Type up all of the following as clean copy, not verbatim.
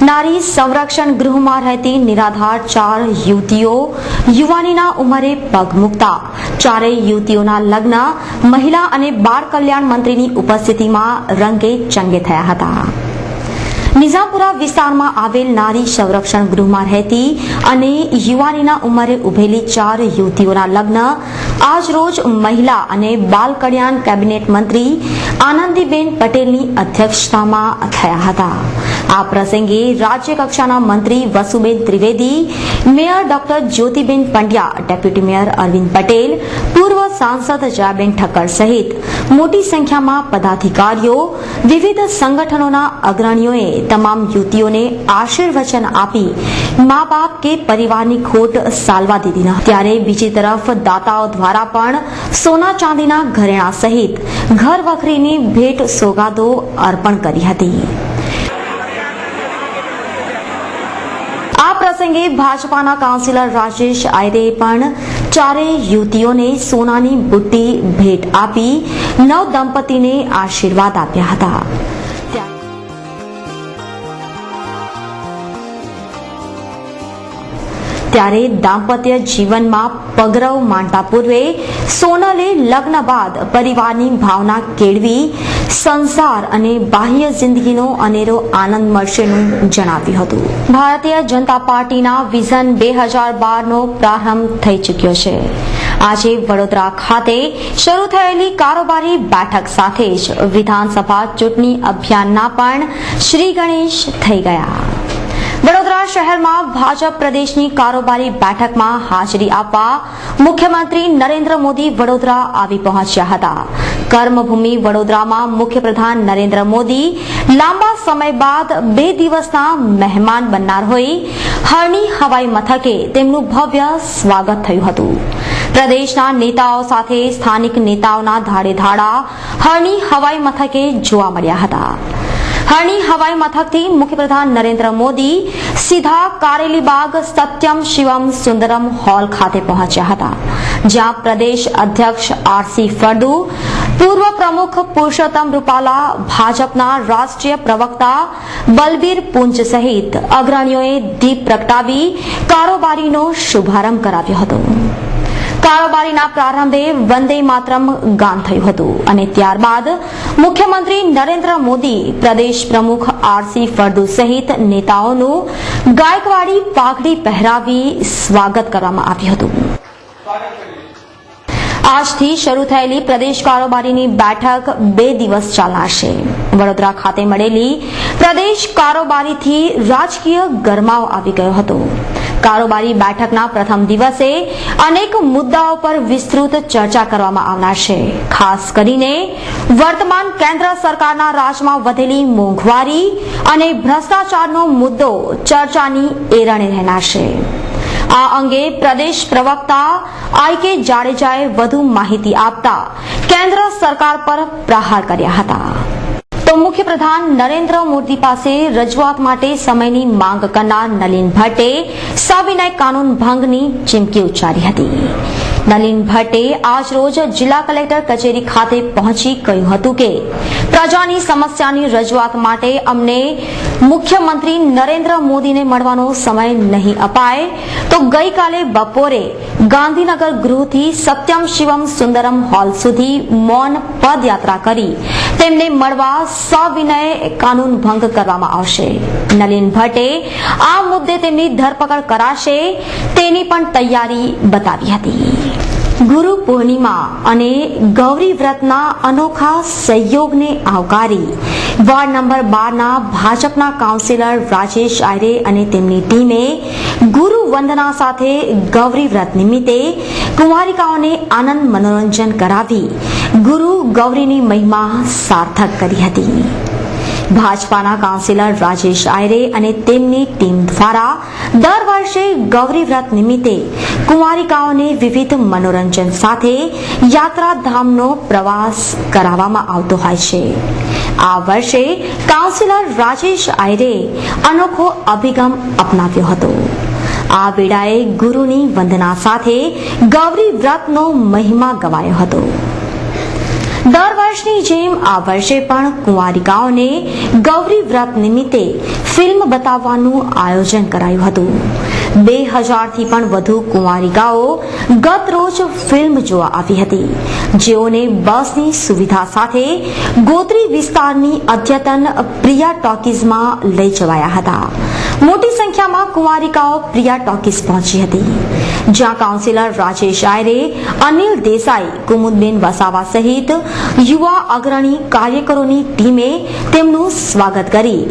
નારી સંરક્ષણ ગૃહમાં રહેતી નિરાધાર 4 યુવતીઓ યુવાનીના ઉંમરે પગ મૂકતા ચારેય યુવતીઓના લગ્ન મહિલા અને બાળ કલ્યાણ મંત્રીની ઉપસ્થિતિમાં રંગે ચંગે થયા હતા. નિઝામપુરા વિસ્તારમાં આવેલ નારી સંરક્ષણ ગૃહમાં રહેતી અને યુવાનીના ઉંમરે ઉભેલી 4 યુવતીઓના લગ્ન આજ રોજ મહિલા અને બાળ કલ્યાણ કેબિનેટ મંત્રી આનંદીબેન પટેલની અધ્યક્ષતામાં થયા હતા. આ પ્રસંગે રાજ્ય કક્ષાના મંત્રી Vasuben Trivedi, mayor doctor Jyotiben Pandya, deputy mayor Arvind Patel, પૂર્વ સાંસદ જયાબેન ઠક્કર સહિત મોટી સંખ્યામાં પદાધિકારીઓ, વિવિધ સંગઠનોના અગ્રણીઓએ તમામ યુવતીઓને આશીર્વચન આપી મા બાપ કે પરિવારની ખોટ સાલવા દીધી ન. ત્યારે બીજી તરફ દાતાઓ દ્વારા પણ સોના ચાંદીના ઘરેણા સહિત ઘર વખરીની ભેટ સોગાદો અર્પણ કરી હતી. આ પ્રસંગે ભાજપાના કાઉન્સિલર રાજેશ આયરે પણ ચારેય યુવતીઓને સોનાની બુટ્ટી ભેટ આપી નવ દંપતીને આશીર્વાદ આપ્યા હતા. ત્યારે દાંપત્ય જીવનમાં પગરવ માંડતા પૂર્વે સોનલે લગ્ન બાદ પરિવારની ભાવના કેળવી સંસાર અને બાહ્ય જિંદગીનો અનેરો આનંદ મળશેનું જણાવ્યું હતું. ભારતીય જનતા પાર્ટીના વિઝન 2012નો પ્રારંભ થઈ ચૂક્યો છે. આજે વડોદરા ખાતે શરૂ થયેલી કારોબારી બેઠક સાથે જ વિધાનસભા ચૂંટણી અભિયાનના પણ શ્રી ગણેશ થઈ ગયા. વડોદરા શહેરમાં ભાજપ પ્રદેશની કારોબારી બેઠકમાં હાજરી આપવા મુખ્યમંત્રી નરેન્દ્ર મોદી વડોદરા આવી પહોંચ્યા હતા. કર્મભૂમિ વડોદરામાં મુખ્યપ્રધાન નરેન્દ્ર મોદી લાંબા સમય બાદ 2 દિવસના મહેમાન બનનાર હોય હરણી હવાઈ મથકે તેમનું ભવ્ય સ્વાગત થયું હતું. પ્રદેશના નેતાઓ સાથે સ્થાનિક નેતાઓના ધાડે ધાડા હરણી હવાઈ મથકે જોવા મળ્યા હતા. હરણી હવાઈ મથકથી મુખ્યપ્રધાન નરેન્દ્ર મોદી સીધા કારેલીબાગ સત્યમ શિવમ સુંદરમ હોલ ખાતે પહોંચ્યા હતા, જ્યાં પ્રદેશ અધ્યક્ષ આરસી ફળદુ, પૂર્વ પ્રમુખ પુરુષોત્તમ રૂપાલા, ભાજપના રાષ્ટ્રીય પ્રવક્તા બલબીર પુંજ સહિત અગ્રણીઓએ દીપ પ્રગટાવી કારોબારીનો શુભારંભ કરાવ્યો હતો. કારોબારીના પ્રારંભે વંદે માતરમ ગાન થયું હતું અને ત્યારબાદ મુખ્યમંત્રી નરેન્દ્ર મોદી, પ્રદેશ પ્રમુખ આરસી ફળદુ સહિત નેતાઓનું ગાયકવાડી પાઘડી પહેરાવી સ્વાગત કરવામાં આવ્યું હતું. આજથી શરૂ થયેલી પ્રદેશ કારોબારીની બેઠક 2 દિવસ ચાલશે. વડોદરા ખાતે મળેલી પ્રદેશ કારોબારીથી રાજકીય ગરમાવો આવી ગયો હતો. કારોબારી બેઠકના પ્રથમ દિવસે અનેક મુદ્દાઓ પર વિસ્તૃત ચર્ચા કરવામાં આવનાર છે. ખાસ કરીને વર્તમાન કેન્દ્ર સરકારના રાજમાં વધેલી મોંઘવારી અને ભ્રષ્ટાચારનો મુદ્દો ચર્ચાની એરણે રહેનાર છે. આ અંગે પ્રદેશ પ્રવક્તા આઈ.કે. જાડેજાએ વધુ માહિતી આપતા કેન્દ્ર સરકાર પર પ્રહાર કર્યા હતા. તો મુખ્યપ્રધાન નરેન્દ્ર મોદી પાસે રજૂઆત માટે સમયની માંગ કરનાર નલિન ભટ્ટે સવિનય કાનૂન ભંગની ચીમકી ઉચ્ચારી હતી. નલિન ભટ્ટે આજ રોજ જિલ્લા કલેક્ટર કચેરી ખાતે પહોંચી કહ્યું હતું કે પ્રજાની સમસ્યાની રજૂઆત માટે અમને મુખ્યમંત્રી નરેન્દ્ર મોદીને મળવાનો સમય નહીં અપાય તો ગઈકાલે બપોરે ગાંધીનગર ગૃહથી સત્યમ શિવમ સુંદરમ હોલ સુધી મૌન પદયાત્રા કરી તેમને મળવા સવિનય કાનૂન ભંગ કરવામાં આવશે. નલિન ભટ્ટે આ મુદ્દે તેમની ધરપકડ કરાશે તેની પણ તૈયારી બતાવી હતી. ગુરુ પૂર્ણિમા અને ગૌરી વ્રતના અનોખા સહયોગને આવકારી વોર્ડ નંબર 12ના ભાજપના કાઉન્સિલર રાજેશ આયરે અને તેમની ટીમે ગુરુ વંદના સાથે ગૌરી વ્રત નિમિત્તે કુંવારિકાઓને આનંદ મનોરંજન કરાવી ગુરુ ગૌરીની મહિમા સાર્થક કરી હતી. ભાજપાના કાઉન્સિલર રાજેશ આયરે અને તેમની ટીમ દ્વારા દર વર્ષે ગૌરી વ્રત નિમિત્તે કુંવારિકાઓને વિવિધ મનોરંજન સાથે યાત્રાધામનો પ્રવાસ કરાવવામાં આવતો હોય છે. આ વર્ષે કાઉન્સિલર રાજેશ આયરે અનોખો અભિગમ અપનાવ્યો હતો. આ વેળાએ ગુરુની વંદના સાથે ગૌરી વ્રતનો મહિમા ગવાયો હતો. દર વર્ષની જેમ આ વર્ષે પણ કુંવારિકાઓને ગૌરી વ્રત નિમિત્તે ફિલ્મ બતાવવાનું આયોજન કરાયું હતું. 2000થી પણ વધુ કુંવારિકાઓ ગત રોજ ફિલ્મ જોવા આવી હતી, જેઓને બસની સુવિધા સાથે ગોત્રી વિસ્તારની અદ્યતન પ્રિયા ટોકીઝમાં લઈ જવાયા હતા. મોટી સંખ્યામાં કુંવારિકાઓ પ્રિયા ટોકીઝ પહોંચી હતી, જ્યાં કાઉન્સિલર રાજેશ આયરે, અનિલ દેસાઈ, કુમુદબેન વસાવા સહિત યુવા અગ્રણી કાર્યકરોની ટીમે તેમનું સ્વાગત કરી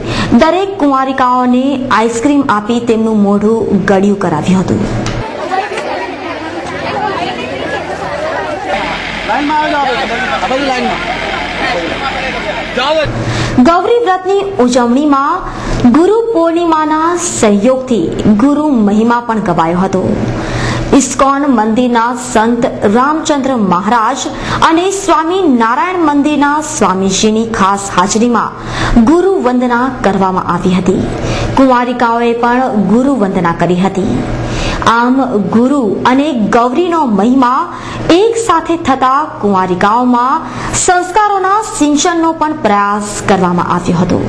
દરેક કુંવારિકાઓને આઈસ્ક્રીમ આપી તેમનું મોઢું ગળ્યું કરાવ્યું હતું. ગૌરી વ્રતની ઉજવણીમાં ગુરુ પૂર્ણિમાના સહયોગથી ગુરુ મહિમા પણ ગવાયો હતો. ઇસ્કોન મંદિરના સંત રામચંદ્ર મહારાજ અને સ્વામી નારાયણ મંદિરના સ્વામીજીની ખાસ હાજરીમાં ગુરુ વંદના કરવામાં આવી હતી. કુંવારિકાઓએ પણ ગુરુ વંદના કરી હતી. આમ ગુરુ અને ગૌરીનો મહિમા એક સાથે થતા કુંવારિકાઓમાં સંસ્કારોના સિંચનનો પણ પ્રયાસ કરવામાં આવ્યો હતો.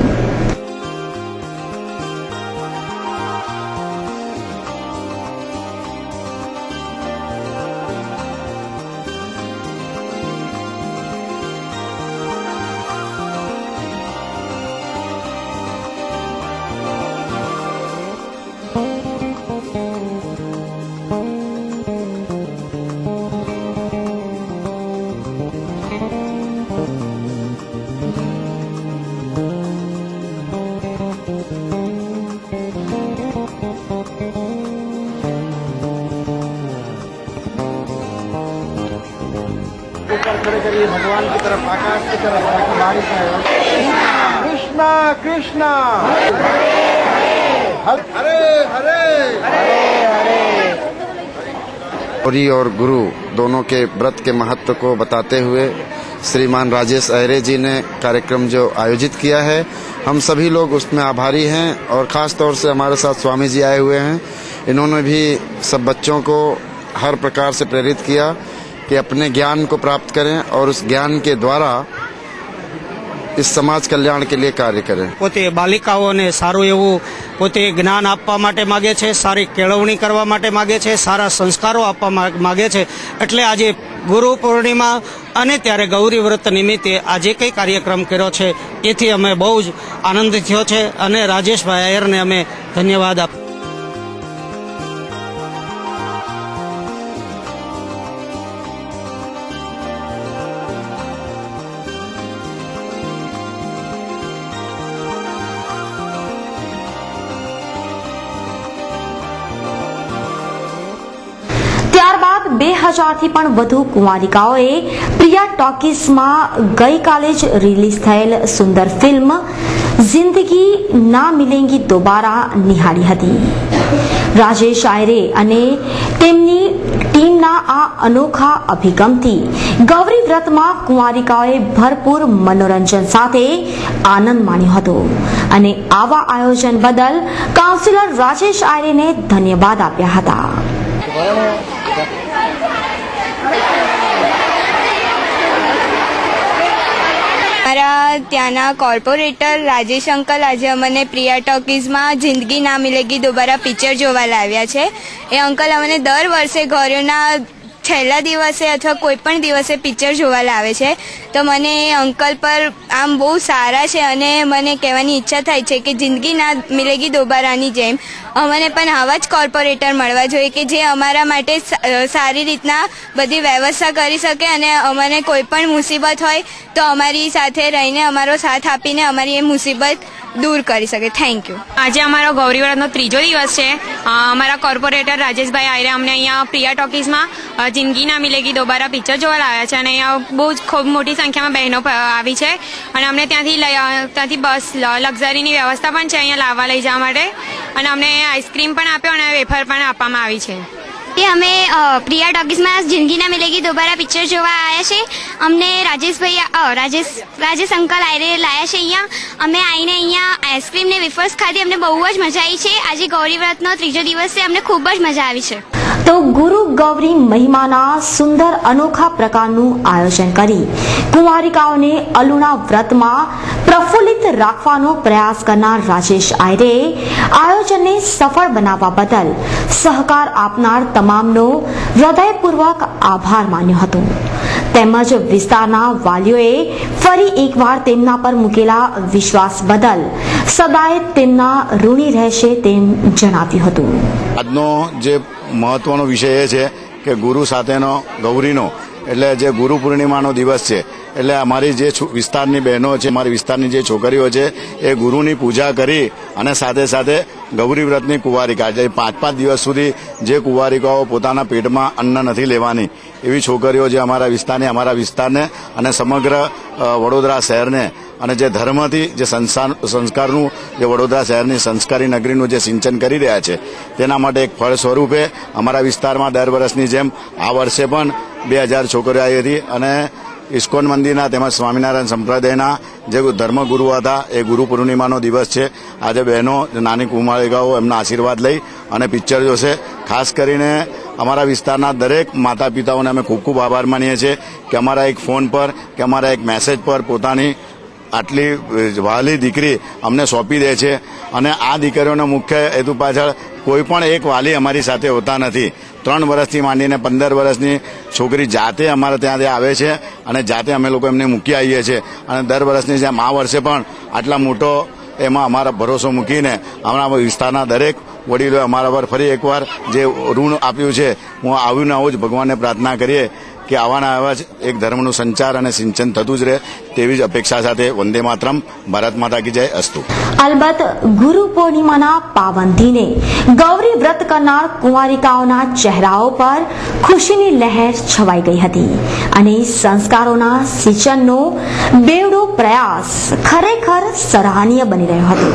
खड़े करिए भगवान की तरफ, आकाश की तरफ, ताकि बारिश आए. कृष्णा कृष्णा हरे हरे गौरी और गुरु दोनों के व्रत के महत्व को बताते हुए श्रीमान राजेश आयरे जी ने कार्यक्रम जो आयोजित किया है, हम सभी लोग उसमें आभारी हैं. और ख़ास तौर से हमारे साथ स्वामी जी आए हुए हैं. इन्होंने भी सब बच्चों को हर प्रकार से प्रेरित किया कि अपने ज्ञान को प्राप्त करें और उस ज्ञान के द्वारा इस समाज कल्याण के लिए कार्य करें. પોતે બાલિકાઓને સારું એવું પોતે જ્ઞાન આપવા માટે માગે છે, સારી કેળવણી કરવા માટે માગે છે, સારા સંસ્કારો આપવા માગે છે. એટલે આજે ગુરુ પૂર્ણિમા અને ત્યારે ગૌરી વ્રત નિમિત્તે આજે કંઈ કાર્યક્રમ કર્યો છે, એથી અમે બહુ જ આનંદ થયો છે અને રાજેશભાઈ આયરને અમે ધન્યવાદ આપ. ત્યારબાદ 2000થી પણ વધુ કુંવારિકાઓએ પ્રિયા ટોકીઝમાં ગઈકાલે જ રિલીઝ થયેલ સુંદર ફિલ્મ જિંદગી ના મિલેંગી દોબારા નિહાળી હતી. રાજેશ આયરે અને તેમની ટીમના આ અનોખા અભિગમથી ગૌરી વ્રતમાં કુંવારિકાઓએ ભરપૂર મનોરંજન સાથે આનંદ માણ્યો હતો અને આવા આયોજન બદલ કાઉન્સિલર રાજેશ આયરેને ધન્યવાદ આપ્યા હતા. हमारा त्याना कॉर्पोरेटर राजेश अंकल आज अमने प्रिया टॉकीज़માં જિંદગી ના મિલેગી દોબારા પિક્ચર જોવા લાવ્યા છે. એ અંકલ અમને દર વર્ષે ગૌરીના છેલ્લા દિવસે અથવા કોઈ પણ દિવસે પિક્ચર જોવા લાવે છે. તો મને અંકલ પર આમ બહુ સારા છે અને મને કહેવાની ઈચ્છા થાય છે કે જિંદગી ના મિલેગી દોબારાની જેમ અમને પણ આવા જ કોર્પોરેટર મળવા જોઈએ કે જે અમારા માટે સારી રીતના બધી વ્યવસ્થા કરી શકે અને અમને કોઈ પણ મુસીબત હોય તો અમારી સાથે રહીને અમારો સાથ આપીને અમારી એ મુસીબત દૂર કરી શકે. Thank you. આજે અમારો ગૌરી વ્રતનો ત્રીજો દિવસ છે. અમારા કોર્પોરેટર રાજેશભાઈ આયરે અમને અહીંયા પ્રિયા ટોકીઝમાં જિંદગી ના મિલેગી દોબારા પિક્ચર જોવા લાવ્યા છે અને અહીંયા બહુ જ ખૂબ મોટી સંખ્યામાં બહેનો આવી છે અને અમને ત્યાંથી બસ લક્ઝરીની વ્યવસ્થા પણ છે અહીંયા લાવવા લઈ જવા માટે અને અમને આઈસ્ક્રીમ પણ આપ્યો અને વેફર પણ આપવામાં આવી છે. અમે પ્રિયા ટોકીઝમાં જિંદગી ના મિલેગી દોબારા પિક્ચર જોવા આવ્યા છે. અમને રાજેશ અંકલ આયરે લાયા છે અહીંયા. અમે આવીને અહીંયા આઈસ્ક્રીમ ને વેફર્સ ખાધી. અમને બહુ જ મજા આવી છે. આજે ગૌરી વ્રતનો ત્રીજો દિવસ છે. અમને ખૂબ જ મજા આવી છે. તો ગુરુ ગૌરી મહિમાના સુંદર અનોખા પ્રકારનું આયોજન કરી કુંવારિકાઓને અલુણા વ્રતમાં પ્રફુલ્લિત રાખવાનો પ્રયાસ કરનાર રાજેશ આયરે આયોજનને સફળ બનાવવા બદલ સહકાર આપનાર તમામનો હૃદયપૂર્વક આભાર માન્યો હતો તેમજ વિસ્તારના વાલીઓએ ફરી એકવાર તેમના પર મૂકેલા વિશ્વાસ બદલ સદાય તેમના ઋણી રહેશે તેમ જણાવ્યું હતું. આજનો જે મહત્વનો વિષય એ છે કે ગુરુ સાથેનો ગૌરીનો એટલે જે ગુરુ પૂર્ણિમાનો દિવસ છે એટલે અમારી જે વિસ્તારની બહેનો છે, અમારી વિસ્તારની જે છોકરીઓ છે એ ગુરુની પૂજા કરી અને સાથે સાથે ગૌરી વ્રતની કુંવારિકા જે 5-5 દિવસ સુધી જે કુંવારિકાઓ પોતાના પેટમાં અન્ન નથી લેવાની એવી છોકરીઓ જે અમારા વિસ્તારને અને સમગ્ર વડોદરા શહેરને અને જે ધર્મથી જે સંસ્કારનું જે વડોદરા શહેરની સંસ્કારી નગરીનું જે સિંચન કરી રહ્યા છે તેના માટે એક ફળ સ્વરૂપે અમારા વિસ્તારમાં દર વર્ષની જેમ આ વર્ષે પણ 2000 છોકરીઓ આવી હતી અને ઇસ્કોન મંદિરના તેમજ સ્વામિનારાયણ સંપ્રદાયના જે ધર્મગુરુ હતા એ ગુરુ પૂર્ણિમાનો દિવસ છે. આજે બહેનો નાની કુમારિકાઓ એમના આશીર્વાદ લઈ અને પિક્ચર જોશે. ખાસ કરીને અમારા વિસ્તારના દરેક માતા પિતાઓને અમે ખૂબ ખૂબ આભાર માનીએ છીએ કે અમારા એક ફોન પર કે અમારા એક મેસેજ પર પોતાની આટલી વહાલી દીકરી અમને સોંપી દે છે અને આ દીકરીઓનો મુખ્ય હેતુ પાછળ કોઈ પણ એક વાલી અમારી સાથે હોતા નથી. 3 વર્ષથી માંડીને 15 વર્ષની છોકરી જાતે અમારા ત્યાં આવે છે અને જાતે અમે લોકો એમને મૂકી આવીએ છીએ અને દર વર્ષની જેમ આ વર્ષે પણ આટલા મોટો એમાં અમારા ભરોસો મૂકીને અમારા વિસ્તારના દરેક વડીલોએ અમારા પર ફરી એકવાર જે ઋણ આપ્યું છે હું આવું ને આવું જ ભગવાનને પ્રાર્થના કરીએ કે આવાના આવા જ એક ધર્મનું સંચાર અને સિંચન થતું જ રહે તેવી જ અપેક્ષા સાથે વંદે માતરમ, ભારત માતા કી જય અસ્તુ. અલબત્ત ગુરુ પૂર્ણિમાના પાવન દિને ગૌરી વ્રત કરનાર કુંવારિકાઓના ચહેરાઓ પર ખુશીની લહેર છવાઈ ગઈ હતી અને સંસ્કારોના સિંચનનો બેવડો પ્રયાસ ખરેખર સરાહનીય બની રહ્યો હતો.